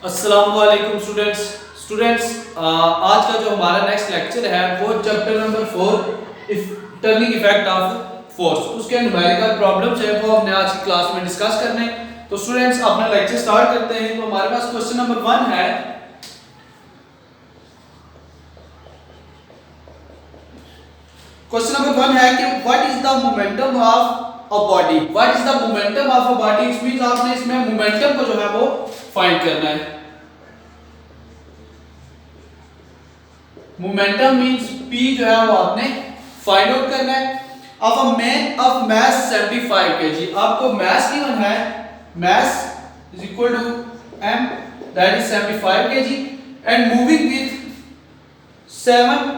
अस्सलाम वालेकुम स्टूडेंट्स आज का जो हमारा नेक्स्ट लेक्चर है वो chapter number 4 turning effect of force उसके न्यूमेरिकल प्रॉब्लम्स है वो हमने आज की क्लास में डिस्कस करने। तो स्टूडेंट्स अपना लेक्चर स्टार्ट करते हैं। तो हमारे पास क्वेश्चन नंबर 1 है। क्वेश्चन नंबर 1 है कि what is the momentum of a body. What is the momentum of a body, it means आपने इसमें मोमेंटम को जो है वो फाइंड करना है। मोमेंटम मींस p जो है वो आपने फाइंड आउट करना है। Of a man of mass 75 kg, आपको मास गिवन है, mass is equal to m that is 75 kg and moving with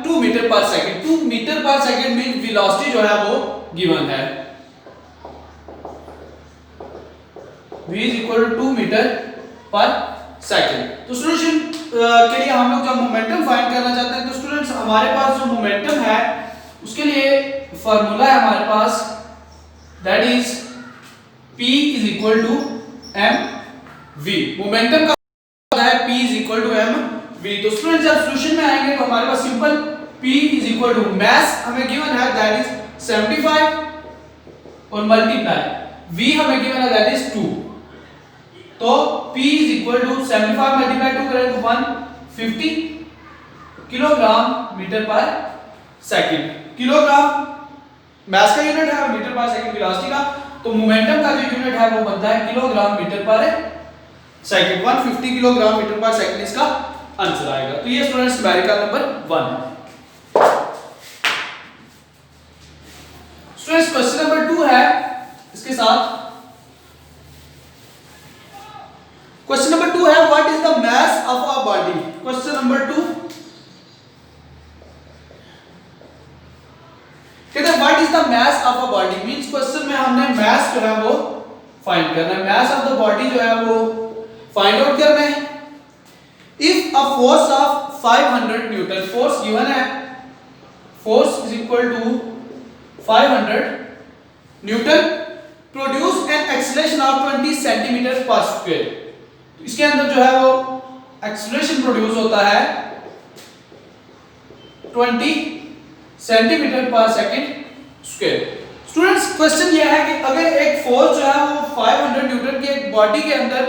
2 metre per second. 2 metre per second mean velocity जो है वो गिवन है, v is equal to 2 metre per second. तो solution के लिए हम लोग जब मोमेंटम फाइंड करना चाहते हैं तो स्टूडेंट्स हमारे पास जो मोमेंटम है उसके लिए फार्मूला है हमारे पास, that is p is equal to mv। Momentum का होता है p is equal to mv। तो स्टूडेंट्स जब सॉल्यूशन में आएंगे तो हमारे पास simple p is equal to mass हमें गिवन है दैट इज 75 और मल्टीप्लाई v हमें गिवन है दैट इज 2। तो p is equal to 75 multiply 2 करें तो 150 kilogram metre per second. Kilogram mass का यूनिट है और मीटर पर सेकंड वेलोसिटी का। तो मोमेंटम का जो यूनिट है वो बनता है kilogram metre per second. 150 kilogram metre per second इसका आंसर आएगा। तो ये स्टूडेंट्स न्यूमेरिकल नंबर 1 है। स्टूडेंट्स क्वेश्चन नंबर 2 है इसके साथ। क्वेश्चन नंबर 2 है what is the mass of a body. Question number 2 कहते हैं what is the mass of a body, means question में हमने मास जो है वो फाइंड करना है। मास ऑफ द बॉडी जो है वो फाइंड आउट करना है। If a force of 500 newton, force given है, force is equal to 500 newton produce an acceleration of 20 centimetre per square. इसके अंदर जो है वो एक्सेलरेशन प्रोड्यूस होता है 20 सेंटीमीटर पर सेकंड स्क्वायर। स्टूडेंट्स क्वेश्चन ये है कि अगर एक फोर्स जो है वो 500 न्यूटन की एक बॉडी के अंदर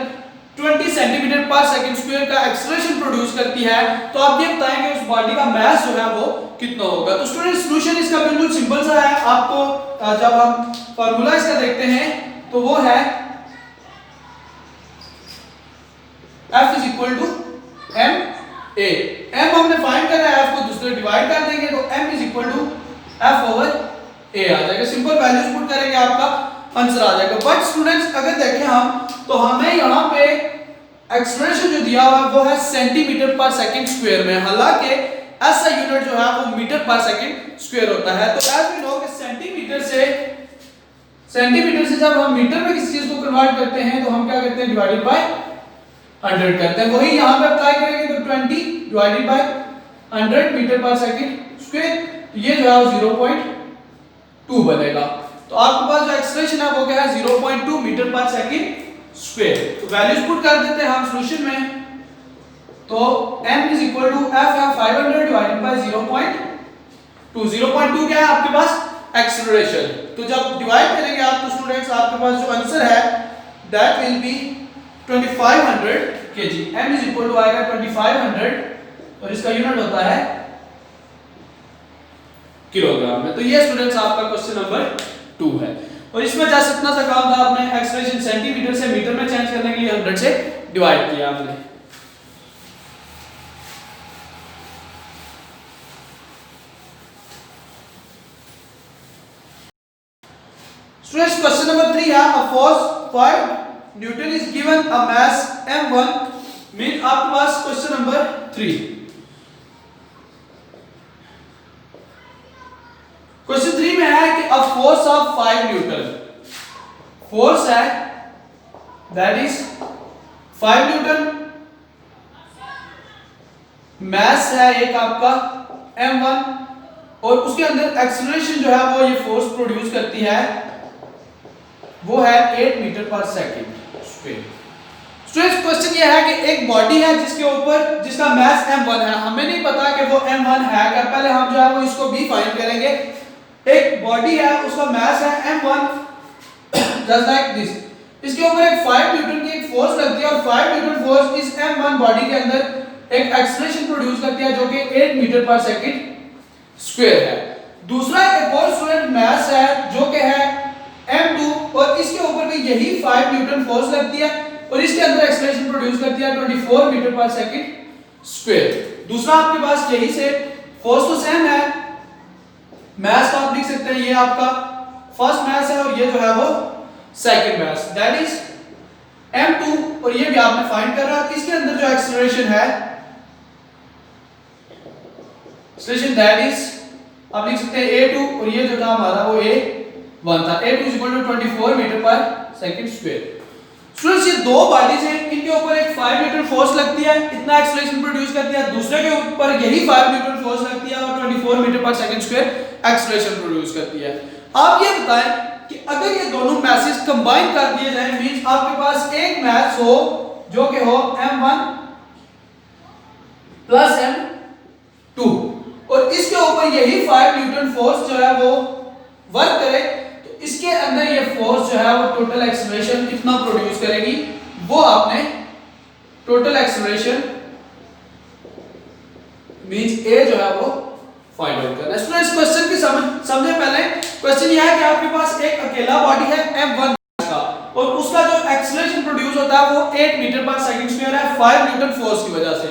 20 सेंटीमीटर पर सेकंड स्क्वायर का एक्सेलरेशन प्रोड्यूस करती है तो आप ये बताएंगे उस बॉडी का मास जो है वो कितना होगा। तो स्टूडेंट्स सॉल्यूशन इसका बिल्कुल सिंपल सा है। आपको जब हम फार्मूला इसका देखते हैं तो वो है F is equal to m a। m हमने फाइंड करना है, f को दूसरे डिवाइड कर देंगे तो m is equal to f over a आ जाएगा। सिंपल वैल्यूज पुट करेंगे आपका आंसर आ जाएगा। बट स्टूडेंट्स अगर देखें हम तो हमें यहाँ पे एक्सेलरेशन जो दिया हुआ है वो है सेंटीमीटर पर सेकंड स्क्वायर में, हालांकि ऐसा यूनिट जो है वो मीटर पर सेकंड स्क्वायर होता है। तो एज वी नो कि सेंटीमीटर से जब हम मीटर में किसी चीज को कन्वर्ट करते हैं तो हम क्या करते हैं, डिवाइडेड बाय 100 करते हैं। वही यहां पे अप्लाई करेंगे तो 20 divided by 100 metre per second square, तो ये जो है 0.2 बनेगा। तो आपके पास जो एक्सेलरेशन है वो क्या है 0.2 मीटर पर सेकंड स्क्वायर। तो वैल्यूज पुट कर देते हैं हम सॉल्यूशन में। तो m is equal to f है 500 डिवाइडेड बाय 0.2। 0.2 क्या है आपके पास एक्सेलरेशन। तो जब डिवाइड करेंगे आप तो स्टूडेंट्स आपके पास जो आंसर है that will be 2500 kg। m is equal to आएगा 2500 और इसका यूनिट होता है किलोग्राम में। तो ये स्टूडेंट्स आपका क्वेश्चन नंबर 2 है। और इसमें जैसे इतना सा काम था, आपने एक्सेलरेशन सेंटीमीटर से मीटर में चेंज करने के लिए 100 से डिवाइड किया आपने। स्टूडेंट्स क्वेश्चन नंबर 3 है a force 5 Newton is given a mass m1, mean आपके पास क्वेश्चन नंबर 3। क्वेश्चन 3 में है कि अ फोर्स ऑफ 5 न्यूटन, फोर्स है दैट इज 5 न्यूटन, मास है एक आपका m1 और उसके अंदर एक्सेलरेशन जो है वो ये फोर्स प्रोड्यूस करती है वो है 8 metre per second square. Students question ये है कि एक बॉडी है जिसके ऊपर जिसका मास m1 है, हमें नहीं पता कि वो m1 है क्या, पहले हम जो है वो इसको भी फाइंड करेंगे। एक बॉडी है उसका मास है m1 जस्ट लाइक दिस, इसके ऊपर एक 5 न्यूटन की एक फोर्स लगती है और 5 न्यूटन फोर्स इस m1 बॉडी के अंदर एक एक्सेलरेशन प्रोड्यूस करती है जो कि 8 मीटर पर सेकंड स्क्वायर है। दूसरा एक और स्टूडेंट मास है जो कि है m2 और इसके ऊपर भी यही 5 न्यूटन फोर्स लगती है और इसके अंदर एक्सेलरेशन प्रोड्यूस करती है 24 मीटर पर सेकंड स्क्वायर। दूसरा आपके पास यही से फोर्स तो सेम है, मास तो आप लिख सकते हैं ये आपका फर्स्ट मास है और ये जो है वो second mass, that is m2 और ये भी आपने फाइंड कर रहा है। इसके अंदर जो एक्सेलरेशन है एक्सेलरेशन दैट इज आप लिख सकते हैं a2 और ये जो था हमारा वो a1 था। a2 24 metre per second square. Students ये दो बॉडीज हैं, इनके ऊपर एक 5 न्यूटन फोर्स लगती है, इतना एक्सेलरेशन प्रोड्यूस करती है, दूसरे के ऊपर यही 5 न्यूटन फोर्स लगती है और 24 metre per second square acceleration produce करती है। आप ये बताएं कि अगर ये दोनों मैसेज कंबाइन कर दिए जाएं, मींस आपके पास एक मैस हो जो कि हो m1 प्लस m2 और इसके ऊपर यही 5 न्यूटन फोर्स जो है वो वर्क करे, तो इसके अंदर ये फोर्स जो है वो टोटल एक्सेलरेशन कितना प्रोड्यूस करेगी, वो आपने टोटल एक्सेलरेशन मींस a जो है वो फाइंड आउट करना है। स्टूडेंट्स क्वेश्चन की समझे पहले। क्वेश्चन ये है कि आपके पास एक अकेला बॉडी है m1 का और उसका जो एक्सेलरेशन प्रोड्यूस होता है वो 8 मीटर पर सेकंड स्क्वायर है 5 न्यूटन फोर्स की वजह से।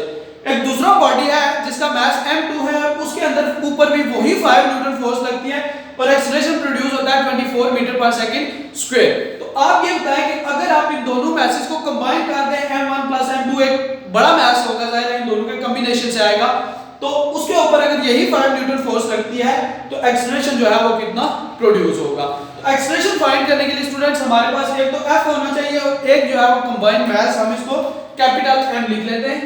एक दूसरा बॉडी है जिसका मास m2 है और उसके अंदर ऊपर भी वही 5 न्यूटन फोर्स लगती है और एक्सेलरेशन प्रोड्यूस होता है 24 मीटर पर सेकंड स्क्वायर। तो आप ये बताएं कि अगर आप इन दोनों मैसेज को कंबाइन कर दें m1 प्लस m2 एक बड़ा मैस होगा, जाहिर है इन दोनों के कॉम्बिनेशन से आएगा, तो उसके ऊपर अगर यही 5 न्यूटन फोर्स लगती है तो एक्सेलरेशन जो है वो कितना प्रोड्यूस होगा। तो एक्सेलरेशन फाइंड करने के लिए स्टूडेंट्स हमारे पास एक तो F होना चाहिए और एक जो है वो कंबाइंड मास, हम इसको कैपिटल M लिख लेते हैं।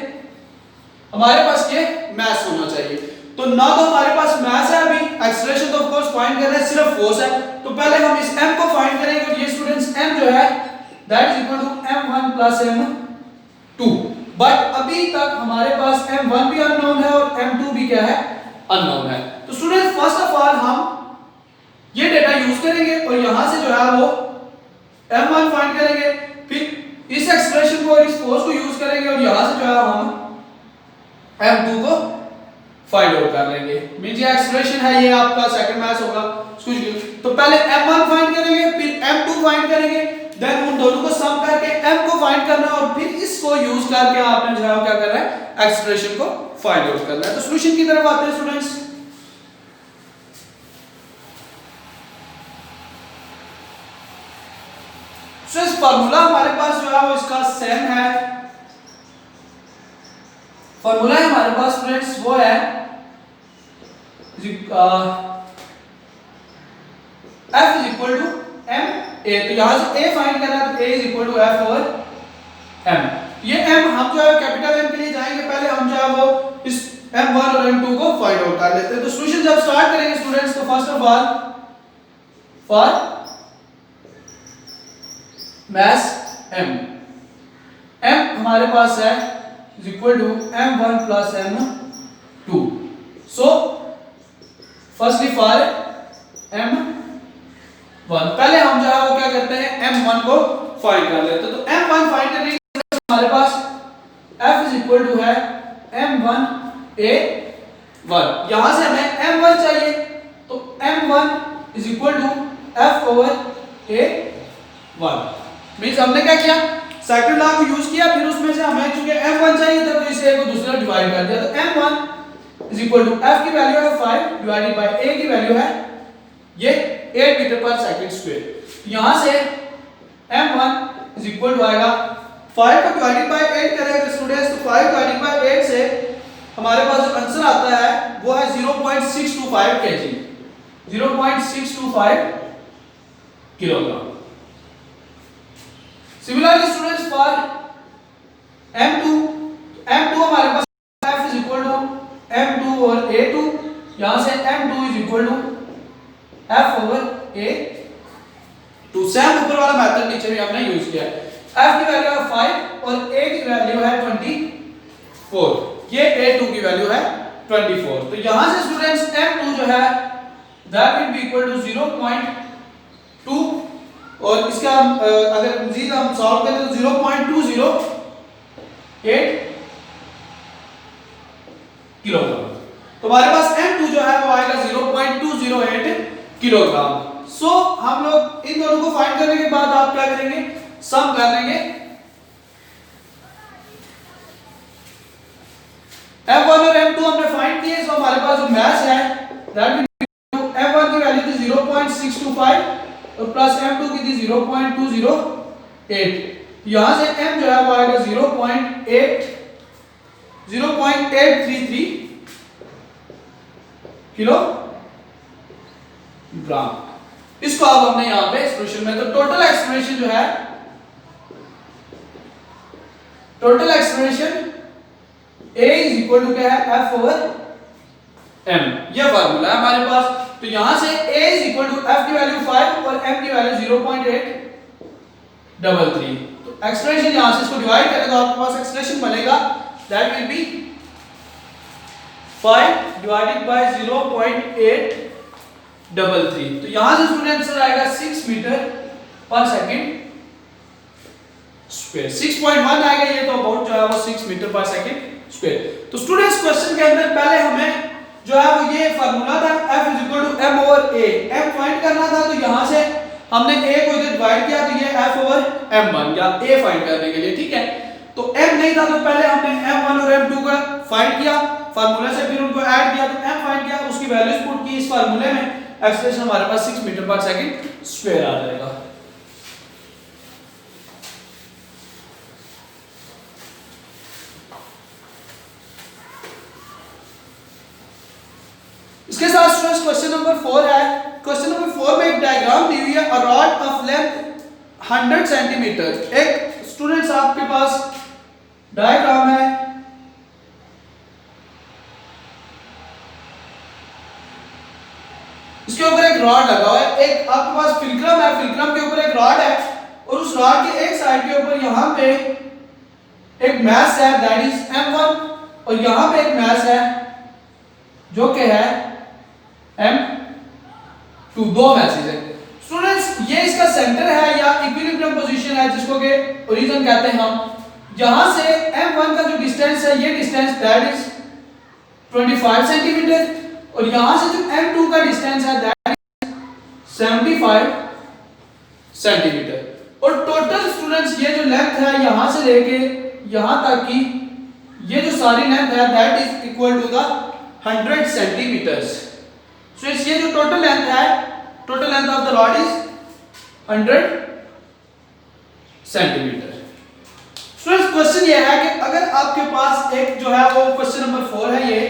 हमारे पास ये मास होना चाहिए, तो ना तो हमारे पास मास है, अभी एक्सेलरेशन तो ऑफ कोर्स फाइंड करना है, सिर्फ फोर्स है। तो पहले हम इस M को फाइंड करेंगे और ये स्टूडेंट्स M जो है that is equal to m1 plus m2, but अभी तक हमारे पास m1 भी अननोन है और m2 भी क्या है, अननोन है। तो स्टूडेंट्स फर्स्ट ऑफ ऑल हम ये डेटा यूज करेंगे और यहां से जो है वो m1 फाइंड करेंगे, फिर इस एक्सप्रेशन को और इस फोर्स को यूज करेंगे और यहां से जो है हम m2 को फाइंड आउट कर लेंगे। मींस ये एक्सप्रेशन है, ये आपका सेकंड मैच होगा। तो पहले m1 फाइंड करेंगे, फिर m2 फाइंड करेंगे, देन उन दोनों को सम करके m को फाइंड करना और फिर इसको यूज करके आपने जो है क्या करना है, एक्सप्रेशन को फाइंड आउट करना है। तो सॉल्यूशन की तरफ आते हैं स्टूडेंट्स। सो इस फार्मूला हमारे पास जो है वो इसका सेम है। फार्मूला हमारे पास स्टूडेंट्स वो है F is equal to m a। तो यहां से a फाइंड करना है तो a is equal to f over m। ये m हम जो है कैपिटल M के लिए जाएंगे, पहले हम जो है वो इस m1 और m2 को फाइंड आउट कर लेते हैं। तो सॉल्यूशन जब स्टार्ट करेंगे स्टूडेंट्स, तो first of all for mass m हमारे पास है is equal to m1 plus m2। so firstly for m1 पहले हम जो है वो क्या करते हैं, m1 को फाइंड कर लेते हैं। तो m1 फाइंड करने के लिए हमारे पास f is equal to है m1 a1। यहां से हमें m1 चाहिए तो m1 is equal to f over a1। Means हमने क्या किया, सेकंड लॉ को यूज किया, फिर उसमें से हमें चूंकि m1 चाहिए था तो इसे एक को दूसरा डिवाइड कर दिया। तो m1 is equal to f की वैल्यू है 5 डिवाइडेड बाय a की वैल्यू है ये 8 मीटर पर सेकंड स्क्वायर। यहां से m1 इज इक्वल टू आएगा 5 को डिवाइडेड बाय 8 करेंगे स्टूडेंट्स, तो 5 डिवाइडेड बाय 8 से हमारे पास जो आंसर आता है वो है 0.625 kg, 0.625 kilogram. Similarly students for m2 हमारे पास f is equal to m2 और a2, यहां से m2 is equal to f over a2। Same ऊपर वाला मेथड नीचे भी हमने यूज किया है। f की वैल्यू है 5 और वैल्यू है 24, ये a2 की वैल्यू है 24। तो यहां से स्टूडेंट्स m2 जो है that will be equal to 0.2, और इसका अगर मजीद हम सॉल्व करें तो 0.208 किलोग्राम। तो हमारे पास m2 जो है वो आएगा 0.208 किलोग्राम। सो हम लोग इन दोनों को फाइंड करने के बाद आप क्या करेंगे, सम कर लेंगे। m1 और m2 हमने फाइंड किए, सो हमारे पास जो मास है दैट विल m1 की वैल्यू थी 0.625 और प्लस m2 की थी 0.208। यहां से m जो है वो आएगा 0.833 किलोग्राम। इसको अब हमने यहां पे सॉल्यूशन में, तो टोटल एक्सप्रेशन जो है, total expression a is equal to क्या है, f ओवर m, ये फार्मूला है हमारे पास। तो यहां से a is equal to f की वैल्यू 5 और m की वैल्यू 0.833। तो एक्सप्रेशन यहां से इसको डिवाइड करें तो आपके पास एक्सप्रेशन बनेगा that will B 5 divided bye 0.833। तो यहां से स्टूडेंट आंसर आएगा 6 मीटर पर सेकंड स्क्वायर, 6.1 आएगा ये, तो अबाउट जो है वो 6 मीटर पर सेकंड स्क्वायर। तो स्टूडेंट्स क्वेश्चन के अंदर पहले हमें जो है वो ये फार्मूला था f is equal to m over a, m find करना था। तो यहां से हमने a को इधर डिवाइड किया तो ये f ओवर m बन गया a फाइंड करने के लिए, ठीक है। तो m नहीं था तो पहले हमने m1 और m2 को फाइंड किया फार्मूला से, फिर उनको ऐड किया तो m फाइंड किया, उसकी वैल्यूज पुट की इस फार्मूले में, एक्सप्रेशन हमारे पास 6 मीटर पर सेकंड स्क्वायर आ जाएगा। इसके साथ स्टूडेंट्स क्वेश्चन नंबर 4 है। क्वेश्चन नंबर 4 में एक डायग्राम दी हुई है, a rod of length 100 centimetre. एक स्टूडेंट्स आपके पास डायग्राम है, इसके ऊपर एक रॉड लगा हुआ है, एक आपके पास फिल्क्रम है, फिल्क्रम के ऊपर एक रॉड है और उस रॉड के एक साइड के ऊपर यहां पे एक मास है दैट इज m1 और यहां पे एक मास है जो कि है m2, दो मैसेज है। स्टूडेंट्स ये इसका सेंटर है या इक्विलिब्रियम पोजीशन है जिसको के ओरिजिन कहते हैं हम। यहां से m1 का जो डिस्टेंस है ये डिस्टेंस दैट इज 25 सेंटीमीटर और यहां से जो m2 का डिस्टेंस है दैट इज 75 सेंटीमीटर। और टोटल स्टूडेंट्स ये जो लेंथ है यहां से लेके यहां तक की ये जो सारी लेंथ है that is equal to the 100 centimetres. So ये जो टोटल लेंथ है, total length of the rod is 100 centimetre. Students question ये है कि अगर आपके पास एक जो है वो क्वेश्चन नंबर 4 है, ये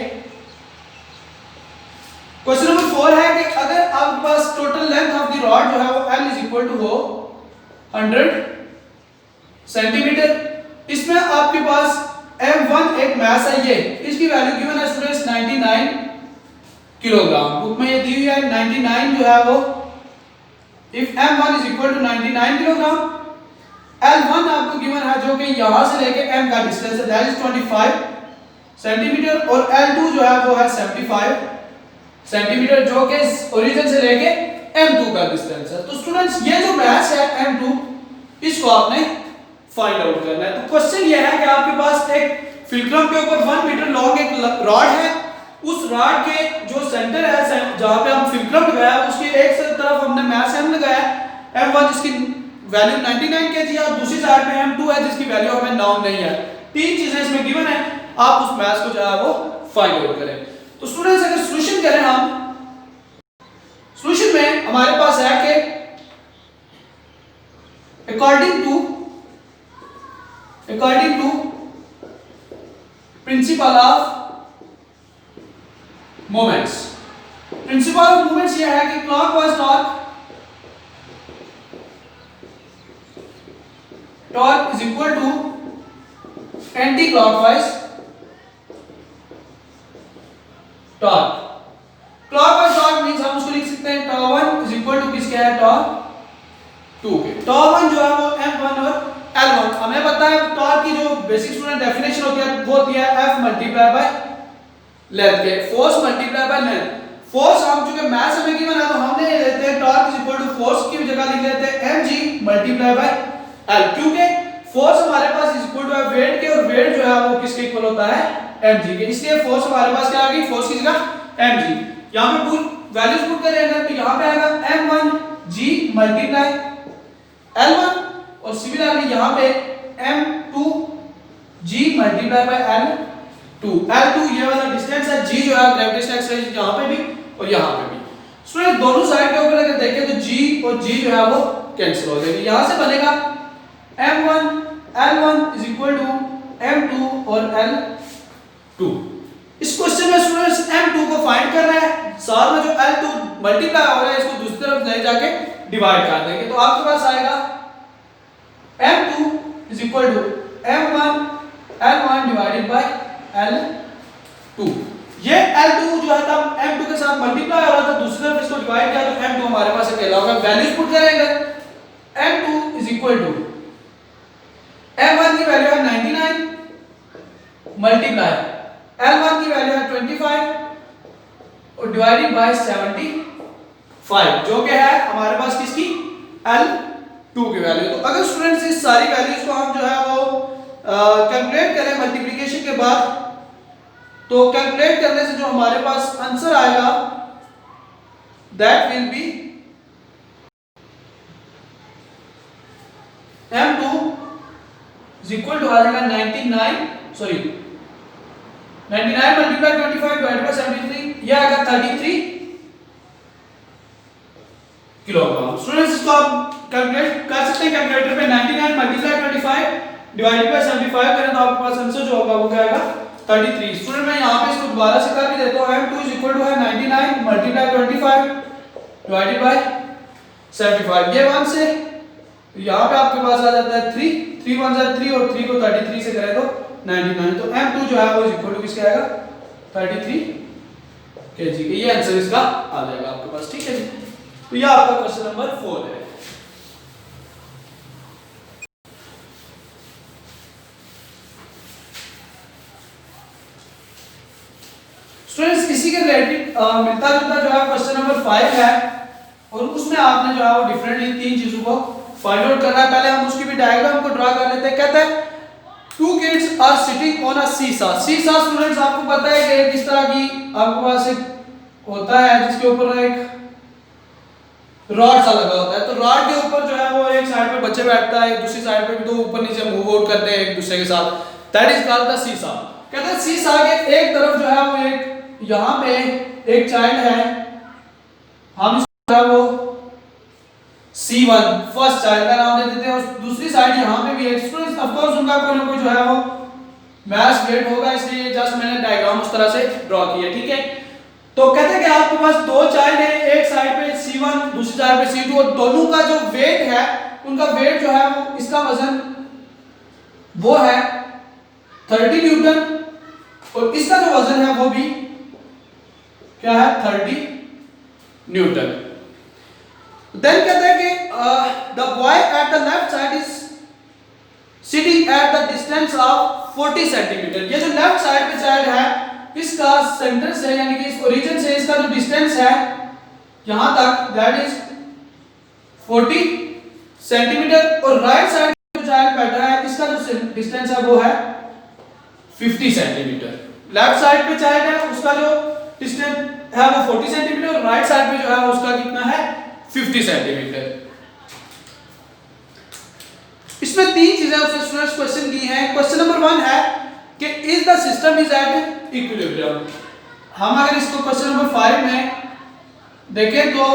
क्वेश्चन नंबर 4 है कि अगर आपके पास total length of the rod जो है वो L इज इक्वल टू हो 100 सेंटीमीटर, इसमें आपके पास m1 एक मास है, ये इसकी वैल्यू गिवन है स्टूडेंट्स 99 किलोग्राम। बुक में ये दी हुई है 99 जो है वो, if m1 is equal to 99 kilogram, L1 आपको गिवन है जो कि यहां से लेके m का डिस्टेंस है दैट इज 25 सेंटीमीटर और L2 जो है वो है 75 सेंटीमीटर जो कि ओरिजिन से लेके m2 का डिस्टेंस है। तो स्टूडेंट्स ये जो मास है m2 इसको आपने फाइंड आउट करना है। तो क्वेश्चन ये है कि आपके पास एक फिल्क्रम के ऊपर 1 मीटर लॉन्ग एक रॉड है, उस रॉड के जो सेंटर है जहां पे हम फिल्क्रम लगाया उसके एक तरफ हमने मास m लगाया m1 जिसकी वैल्यू 99 kg है और दूसरी साइड पे m2 है जिसकी वैल्यू हमें नाउन नहीं है। तीन चीजें इसमें गिवन है, आप उस मास को जो है वो फाइंड आउट करें। तो स्टूडेंट्स अगर सॉल्यूशन करें हम, सॉल्यूशन में हमारे पास है कि according to principle of moments, principle of moments ये है कि clockwise torque is equal to anti clockwise torque. Clockwise torque means हम उसको लिख सकते हैं tau1 इज इक्वल टू किसके है, tau2 के। tau1 जो है वो m1 और l1 हमें पता है टॉर्क की जो बेसिक स्टूडेंट डेफिनेशन होती है वो होती है F मल्टीप्लाई बाय लेंथ के, force multiply by length. Force हम चूंकि मैथ्स में गिवन है तो हमने ये लेते हैं torque is equal to force की जगह लिख लेते हैं mg मल्टीप्लाई बाय l, क्योंकि फोर्स हमारे पास इज इक्वल टू है वेट के, और वेट जो है वो किसके इक्वल होता है mg के, इसलिए फोर्स हमारे पास क्या आ गई, फोर्स की जगह mg। यहां पे वैल्यूज पुट करेंगे तो यहां पे आएगा m1g मल्टीप्लाई l1, और सिमिलरली यहां पे m2g multiply by l2। l2 ये वाला डिस्टेंस है, g जो है ग्रेविटेशनल एक्सेलरेशन यहां पे भी और यहां पे भी। स्टूडेंट दोनों साइड के ऊपर अगर देखें तो g और g जो है वो कैंसिल हो जाएगी, यहां से बनेगा m1 l1 is equal to m2 और l2। इस क्वेश्चन में स्टूडेंट्स m2 को फाइंड करना है, साथ में जो l2 मल्टीप्लाई हो रहा है इसको दूसरी तरफ ले जाके डिवाइड कर देंगे, तो आपके पास आएगा m2 is equal to m1 l1 divided by l2। ये l2 जो है तब m2 के साथ मल्टीप्लाई हो रहा था, दूसरी तरफ इसको डिवाइड किया तो m2 हमारे पास अकेला होगा। वैल्यूज पुट करेंगे, m2 is equal to m1 की वैल्यू है 99 मल्टीप्लाई l1 की वैल्यू है 25 और डिवाइडेड बाय 75, जो कि है हमारे पास किसकी, l2 की वैल्यू। तो अगर स्टूडेंट्स इस सारी वैल्यूज को हम जो है वो कैलकुलेट करें मल्टीप्लिकेशन के बाद, तो कैलकुलेट करने से जो हमारे पास आंसर आएगा that will be m2 is equal to आ जाएगा 99 मल्टीप्लाई 25 डिवाइडेड बाय 73, ये आएगा 33 किलोग्राम। स्टूडेंट्स इसको आप कैलकुलेट कर सकते हैं कैलकुलेटर पे, 99 मल्टीप्लाई 25 डिवाइडेड बाय 75 करें तो आपके पास आंसर जो होगा वो क्या आएगा 33। स्टूडेंट मैं यहां पे इसको दोबारा से कर भी देता हूं, m2 इज इक्वल टू है 99 मल्टीप्लाई 25 डिवाइडेड बाय 75, ये 1 से यहां पे आपके पास आ जाता है 3 1 जा 3 और 3 को 33 से करें तो 99, तो m2 जो है वो इज इक्वल टू किसके आएगा 33 kg, ये आंसर इसका आ जाएगा आपके पास, ठीक है जी। तो ये आपका क्वेश्चन नंबर 4 है। स्टूडेंट्स इसी के रिलेटेड मिलता जुलता जो है क्वेश्चन नंबर 5 है, और उसमें आपने जो है वो डिफरेंटली तीन चीजों को फाइंड आउट करना है। पहले हम उसकी भी डायग्राम को ड्रा कर लेते हैं। कहता है two kids are sitting on a seesaw. Seesaw students आपको पता है कि किस तरह की आपके पास एक होता है जिसके ऊपर एक रॉड सा लगा होता है, तो रॉड के ऊपर जो है वो एक साइड पे बच्चे बैठता है, दूसरी साइड पे भी दो ऊपर नीचे मूव आउट करते हैं एक दूसरे के साथ, दैट इज कॉल्ड द सीसा। कहते हैं सीसा के एक तरफ जो है वो एक यहां पे एक चाइल्ड है, हम इसको जो है वो C1 फर्स्ट चाइल्ड का नाम दे देते हैं, और दूसरी साइड यहां पे भी एक स्टूडेंट ऑफ कोर्स उनका कोई ना कोई जो है वो मैच वेट होगा, इसलिए जस्ट मैंने डायग्राम उस तरह से ड्रॉ किया, ठीक है। तो कहते हैं कि आपके पास दो चाइल्ड है, एक साइड पे C1 दूसरी साइड पे C2, और दोनों का जो वेट है उनका वेट जो है वो इसका वजन वो है 30 न्यूटन, और इसका जो वजन है वो भी क्या है 30 न्यूटन। देन कहते हैं कि the boy at the left side is sitting at the distance of 40 centimetre. ये जो लेफ्ट साइड पे चाइल्ड है इसका सेंटर से यानी कि इस ओरिजिन से इसका जो डिस्टेंस है यहां तक दैट इज 40 सेंटीमीटर, और राइट साइड पे जो चाइल्ड बैठा है इसका जो डिस्टेंस है वो है 50 सेंटीमीटर। लेफ्ट साइड पे चाइल्ड है उसका जो डिस्टेंस है वो 40 सेंटीमीटर, और राइट साइड पे जो है उसका कितना है 50 सेंटीमीटर। इसमें तीन चीजें उसने स्टूडेंट्स क्वेश्चन की हैं। क्वेश्चन नंबर 1 है कि is the system is at equilibrium. हम अगर इसको क्वेश्चन नंबर 5 में देखें तो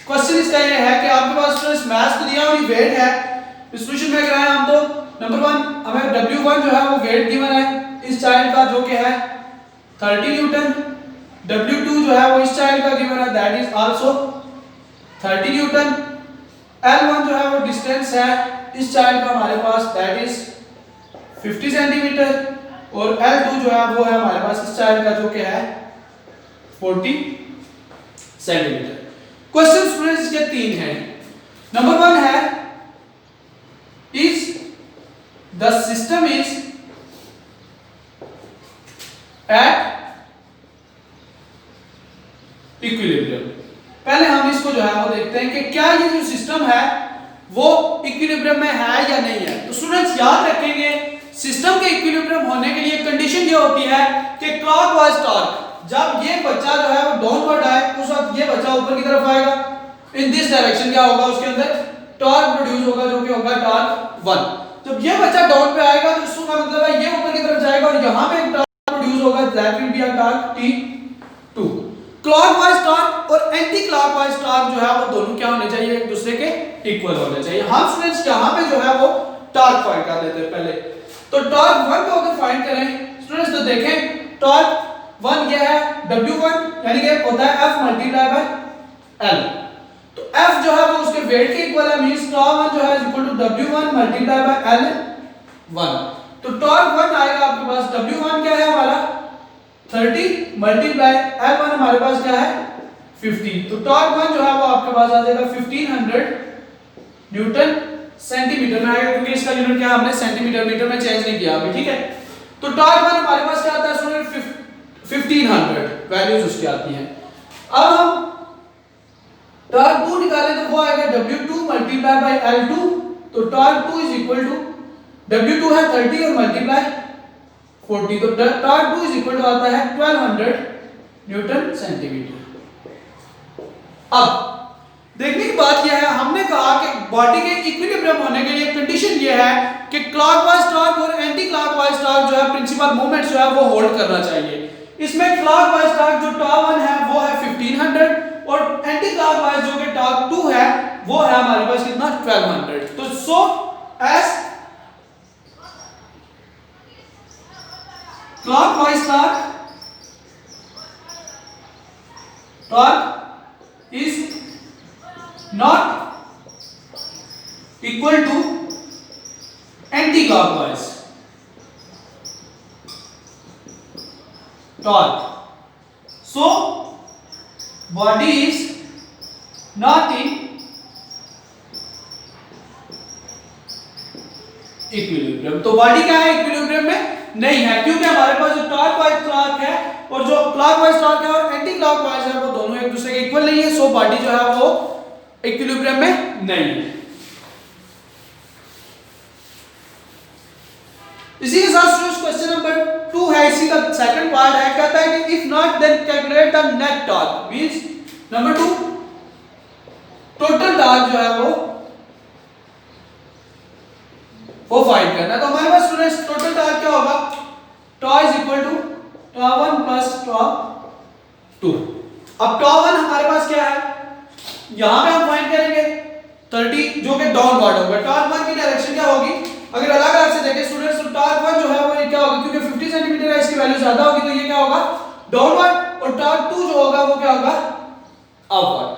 क्वेश्चन इसका ये है कि आपके पास स्टूडेंट्स मास तो दिया और ये वेट है, डिस्ट्रीब्यूशन में कराएं हम तो नंबर 1 हमें W1 जो है वो वेट गिवन है इस चाइल्ड का जो कि है 30 न्यूटन, W2 जो है वो इस चाइल्ड का गिवन है that is also 30 Newton, L1 जो है वो डिस्टेंस है इस चाइल्ड का हमारे पास दैट इज 50 सेंटीमीटर, और L2 जो है वो है हमारे पास इस चाइल्ड का जो कि है 40 सेंटीमीटर। क्वेश्चन स्टूडेंट्स के तीन हैं। नंबर 1 है is the system is at equilibrium. पहले हम इसको जो है वो देखते हैं कि क्या ये जो सिस्टम है वो इक्विलिब्रियम में है या नहीं है। तो स्टूडेंट्स याद रखेंगे सिस्टम के इक्विलिब्रियम होने के लिए कंडीशन ये होती है कि क्लॉकवाइज टॉर्क, जब ये बच्चा जो है वो डाउनवर्ड आए उस वक्त ये बच्चा ऊपर की तरफ आएगा, इन दिस डायरेक्शन क्या होगा, उसके अंदर टॉर्क प्रोड्यूस होगा जो कि होगा टॉर्क 1। जब ये बच्चा डाउन पे आएगा तो इसका मतलब है ये ऊपर की तरफ जाएगा और यहां पे एक टॉर्क प्रोड्यूस होगा, that will be a torque T2। Clockwise torque और एंटी क्लॉकवाइज टॉर्क जो है वो दोनों क्या होने चाहिए, एक दूसरे के इक्वल होने चाहिए। हम स्टूडेंट्स यहां पे जो है वो टॉर्क फाइंड कर लेते हैं पहले। तो टॉर्क 1 को अगर फाइंड करें स्टूडेंट्स तो देखें टॉर्क 1 ये है W1 यानी कि होता है F मल्टीप्लाई बाय L। तो F जो है वो उसके वेट के इक्वल है, मींस टॉर्क 1 जो है equal to W1 multiply by L1। तो टॉर्क 1 आएगा आपके पास, W1 क्या है हमारा 30 मल्टीप्लाई L1 हमारे पास क्या है 15। तो टॉर्क 1 जो है वो आपके पास आ जाएगा 1500 न्यूटन सेंटीमीटर में आएगा, क्योंकि इसका यूनिट क्या हमने सेंटीमीटर मीटर में चेंज नहीं किया अभी, ठीक है। तो टॉर्क 1 हमारे पास क्या आता है स्टूडेंट 1500 वैल्यूज उसकी आती हैं। अब हम टॉर्क 2 निकालें तो वो आएगा W2 मल्टीप्लाई बाय L2। तो torque 2 is equal to W2 है 30 और मल्टीप्लाई 40, तो टॉर्क 2 इज इक्वल टू आता है 1200 न्यूटन सेंटीमीटर। अब देखने की बात यह है, हमने कहा कि बॉडी के इक्विलिब्रियम होने के लिए कंडीशन यह है कि क्लॉकवाइज टॉर्क और एंटी क्लॉकवाइज टॉर्क जो है प्रिंसिपल मूवमेंट जो है वो होल्ड करना चाहिए। इसमें क्लॉकवाइज टॉर्क जो टॉर्क 1 है वो है 1500 और एंटी क्लॉकवाइज जो कि टॉर्क 2 है वो है हमारे पास कितना 1200। तो so as clockwise torque is not equal to anti-clockwise torque. So body is not in equilibrium. तो बॉडी क्या है इक्विलिब्रियम में नहीं है, क्योंकि हमारे पास जो टॉर्क वाइज टॉर्क है और जो क्लॉकवाइज टॉर्क है और एंटी क्लॉकवाइज है वो दोनों एक दूसरे के इक्वल नहीं है। सो बॉडी जो है वो इक्विलिब्रियम में नहीं है। इसी के साथ क्वेश्चन नंबर 2 है, इसी का सेकंड पार्ट है, कहता है कि if not then calculate the net torque. Means number 2 total torque जो है वो फाइंड करना है। तो हमारे पास स्टूडेंट्स टोटल टॉर्क क्या होगा, टॉ इज इक्वल टू टॉ1 प्लस टॉ2। अब टॉ1 हमारे पास क्या है, यहां पे हम फाइंड करेंगे 30 जो कि डाउनवर्ड होगा। टॉर्क 1 की डायरेक्शन क्या होगी, अगर अलग अलग से देखें स्टूडेंट्स तो टॉर्क 1 जो है वो ये क्या होगा, क्योंकि 50 सेंटीमीटर है इसकी वैल्यू ज्यादा होगी तो ये क्या होगा डाउनवर्ड, और टॉर्क 2 जो होगा वो क्या होगा अपवर्ड।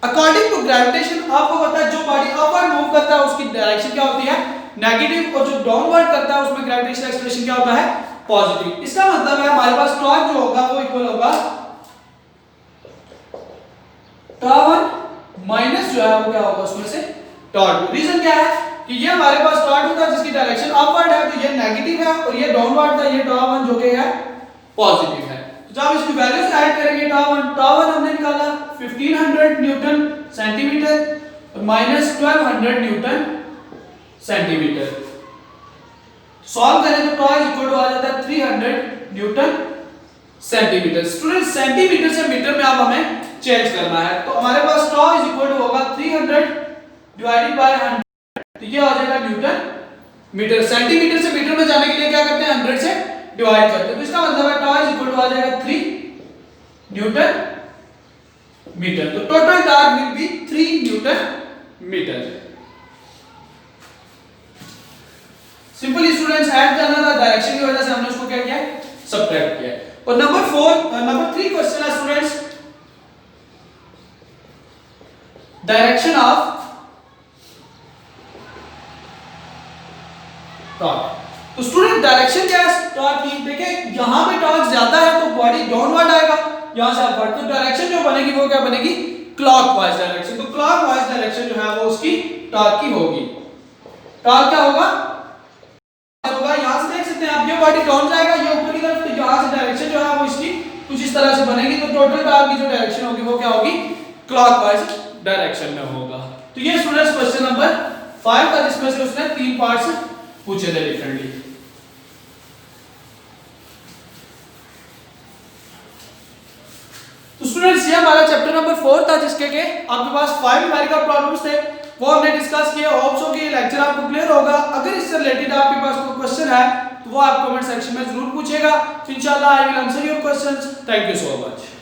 अकॉर्डिंग टू ग्रेविटेशन आपको पता है जो बॉडी अपवर्ड मूव करता है उसकी डायरेक्शन क्या होती है नेगेटिव, और जो डाउनवर्ड करता है उसमें ग्रेविटेशनल एक्सेलरेशन क्या होता है पॉजिटिव। इसका मतलब है हमारे पास टॉर्क जो होगा वो इक्वल होगा टॉ1 माइनस जो है वो क्या होगा उसमें से टॉ2। रीजन क्या है कि ये हमारे पास टॉ2 था जिसकी डायरेक्शन अपवर्ड है तो ये नेगेटिव है, और ये डाउनवर्ड था ये टॉ1 जो कि है पॉजिटिव है। तो जब इसकी वैल्यूज ऐड करेंगे टॉ1 हमने निकाला 1500 न्यूटन सेंटीमीटर और माइनस 1200 न्यूटन सेंटीमीटर। सॉल्व करें तो टॉ इज इक्वल टू आ जाता है 300 न्यूटन सेंटीमीटर। स्टूडेंट सेंटीमीटर से मीटर में अब हमें चेंज करना है, तो हमारे पास टॉ इज इक्वल टू होगा 300 डिवाइडेड बाय 100, तो ये आ जाएगा न्यूटन मीटर। सेंटीमीटर से मीटर में जाने के लिए क्या करते हैं 100 से डिवाइड करते हैं, तो इसका मतलब है टॉ इज इक्वल टू आ जाएगा 3 न्यूटन मीटर। तो total torque will be 3 newton metre. Simply students add करना था, डायरेक्शन की वजह से हमने उसको क्या किया सब्ट्रैक्ट किया। और नंबर 3 क्वेश्चन है स्टूडेंट्स डायरेक्शन ऑफ टॉर्क। तो स्टूडेंट डायरेक्शन क्या है टॉर्क की, देखिए यहां पे टॉर्क ज्यादा है तो बॉडी डाउनवर्ड आएगा, यहां से अपवर्ड, तो डायरेक्शन जो बनेगी वो क्या बनेगी क्लॉकवाइज डायरेक्शन। तो क्लॉकवाइज डायरेक्शन जो है वो उसकी टॉर्क की होगी। टॉर्क क्या होगा टोटल टावर की जो डायरेक्शन होगी वो क्या होगी, क्लॉकवाइज डायरेक्शन में होगा। तो ये स्टूडेंट्स क्वेश्चन नंबर 5 था, जिसमें से उसने 3 पार्ट्स पूछे थे डिफरेंटली। तो स्टूडेंट्स ये हमारा चैप्टर नंबर 4 था, जिसके के आपके पास 5 न्यूमेरिकल प्रॉब्लम्स थे, वो हमने डिस्कस किए। होप सो कि ये लेक्चर आपको क्लियर होगा। अगर इससे रिलेटेड आपके पास कोई क्वेश्चन है तो वो आप कमेंट सेक्शन में जरूर पूछेगा। तो इंशाल्लाह I will answer your questions. Thank you so much.